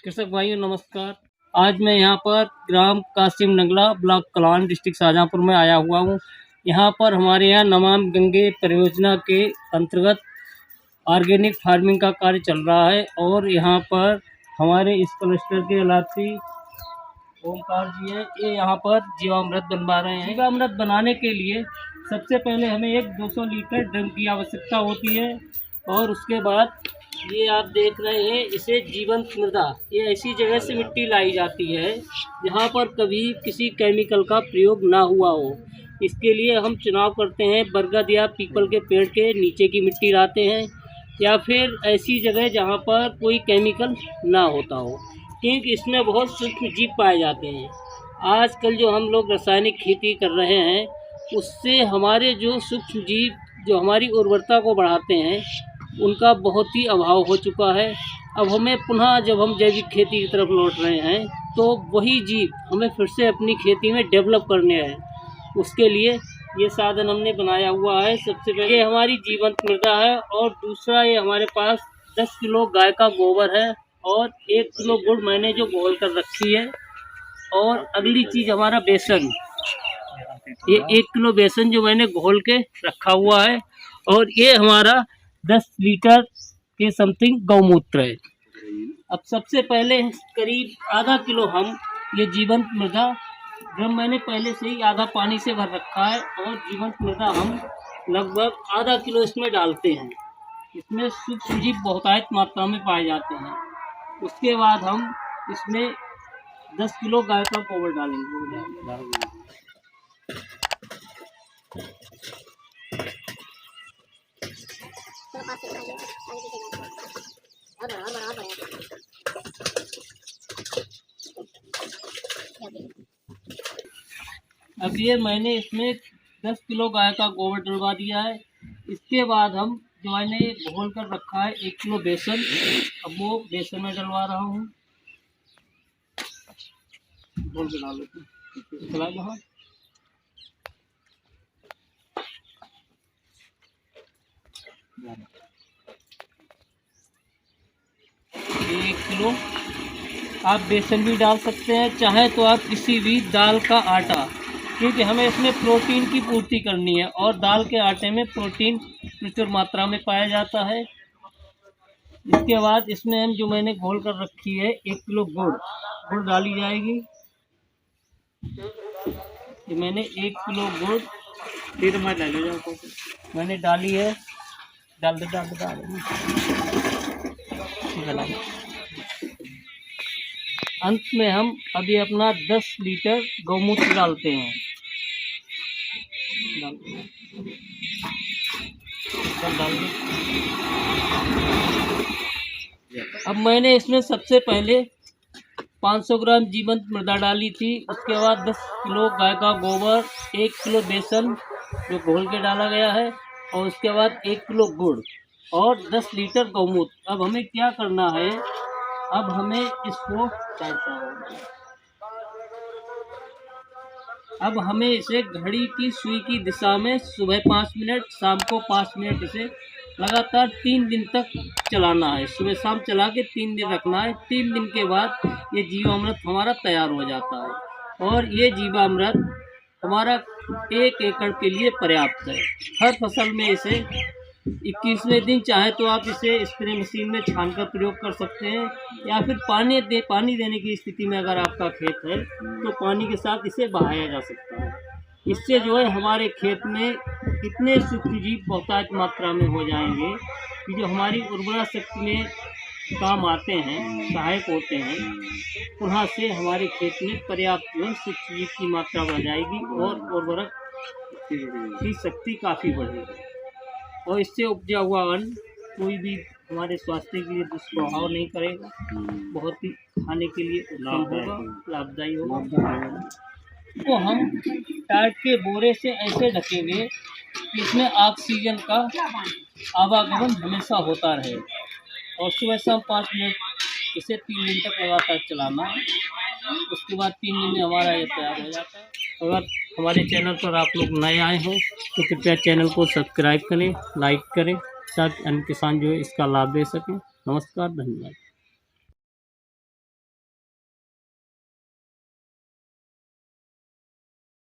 कृषक भाइयों नमस्कार। आज मैं यहाँ पर ग्राम कासिम नगला ब्लॉक कलान डिस्ट्रिक्ट शाहजहाँपुर में आया हुआ हूँ। यहाँ पर हमारे यहाँ नमामि गंगे परियोजना के अंतर्गत ऑर्गेनिक फार्मिंग का कार्य चल रहा है और यहाँ पर हमारे इस क्लस्टर के अलाथी ओमकार जी हैं, ये यहाँ पर जीवामृत बनवा रहे हैं। जीवामृत बनाने के लिए सबसे पहले हमें एक 200 लीटर ड्रम की आवश्यकता होती है और उसके बाद ये आप देख रहे हैं, इसे जीवंत मृदा, ये ऐसी जगह से मिट्टी लाई जाती है जहाँ पर कभी किसी केमिकल का प्रयोग ना हुआ हो। इसके लिए हम चुनाव करते हैं बरगद या पीपल के पेड़ के नीचे की मिट्टी लाते हैं या फिर ऐसी जगह जहाँ पर कोई केमिकल ना होता हो, क्योंकि इसमें बहुत सूक्ष्म जीव पाए जाते हैं। आजकल जो हम लोग रासायनिक खेती कर रहे हैं उससे हमारे जो सूक्ष्म जीव जो हमारी उर्वरता को बढ़ाते हैं उनका बहुत ही अभाव हो चुका है। अब हमें पुनः जब हम जैविक खेती की तरफ लौट रहे हैं तो वही जीव हमें फिर से अपनी खेती में डेवलप करने हैं। उसके लिए ये साधन हमने बनाया हुआ है। सबसे पहले ये हमारी जीवंत मृदा है और दूसरा ये हमारे पास 10 किलो गाय का गोबर है और 1 किलो गुड़ मैंने जो घोल कर रखी है। और अगली चीज़ हमारा बेसन, ये 1 किलो बेसन जो मैंने घोल के रखा हुआ है और ये हमारा 10 लीटर के समथिंग गौमूत्र है। अब सबसे पहले करीब आधा किलो हम ये जीवंत मृदा, ड्रम मैंने पहले से ही आधा पानी से भर रखा है और जीवंत मृदा हम लगभग आधा किलो इसमें डालते हैं। इसमें सूक्ष्म जीव बहुतायत मात्रा में पाए जाते हैं। उसके बाद हम इसमें 10 किलो गाय का गोबर डालेंगे। अब ये मैंने इसमें 10 किलो गाय का गोबर डलवा दिया है। इसके बाद हम जो मैंने घोल कर रखा है 1 किलो बेसन, अब वो बेसन में डलवा रहा हूँ। घोल के डाल देते हैं। 1 किलो आप बेसन भी डाल सकते हैं, चाहे तो आप किसी भी दाल का आटा, क्योंकि हमें इसमें प्रोटीन की पूर्ति करनी है और दाल के आटे में प्रोटीन प्रचुर मात्रा में पाया जाता है। इसके बाद इसमें हम जो मैंने घोल कर रखी है 1 किलो गुड़ डाली जाएगी। ये मैंने 1 किलो गुड़ मैंने डाली है। डाल अंत में हम अभी अपना 10 लीटर गौमूत्र डालते हैं। अब मैंने इसमें सबसे पहले 500 ग्राम जीवंत मृदा डाली थी। उसके बाद 10 किलो गाय का गोबर, 1 किलो बेसन जो घोल के डाला गया है और उसके बाद 1 किलो गुड़ और 10 लीटर गौमूत्र। अब हमें क्या करना है, अब हमें इसको अब हमें इसे घड़ी की सुई की दिशा में सुबह 5 मिनट, शाम को 5 मिनट इसे लगातार 3 दिन तक चलाना है। सुबह शाम चला के 3 दिन रखना है। 3 दिन के बाद ये जीवामृत हमारा तैयार हो जाता है और ये जीवामृत हमारा 1 एकड़ के लिए पर्याप्त है। हर फसल में इसे 21वें दिन चाहे तो आप इसे स्प्रे मशीन में छान कर प्रयोग कर सकते हैं या फिर पानी देने की स्थिति में अगर आपका खेत है तो पानी के साथ इसे बहाया जा सकता है। इससे जो है हमारे खेत में इतने सूक्ष्म जीव बहुतायत मात्रा में हो जाएंगे कि जो हमारी उर्वरा शक्ति में काम आते हैं, सहायक होते हैं। पुनः से हमारे खेत में पर्याप्त जो है सूक्ष्म जीव की मात्रा बढ़ जाएगी और उर्वरक की शक्ति काफ़ी बढ़ेगी और इससे उपजा हुआ अन्न कोई भी हमारे स्वास्थ्य के लिए दुष्प्रभाव नहीं करेगा, बहुत ही खाने के लिए उत्तम होगा, लाभदायी होगा। तो हम टाट के बोरे से ऐसे ढकेंगे कि इसमें ऑक्सीजन का आवागमन हमेशा होता रहे और सुबह शाम 5 मिनट इसे 3 दिन तक लगातार चलाना है। उसके बाद 3 दिन में हमारा ये तैयार हो जाता है। अगर हमारे चैनल पर आप लोग नए आए हों तो कृपया चैनल को सब्सक्राइब करें, लाइक करें ताकि अन्य किसान जो है इसका लाभ ले सकें। नमस्कार, धन्यवाद।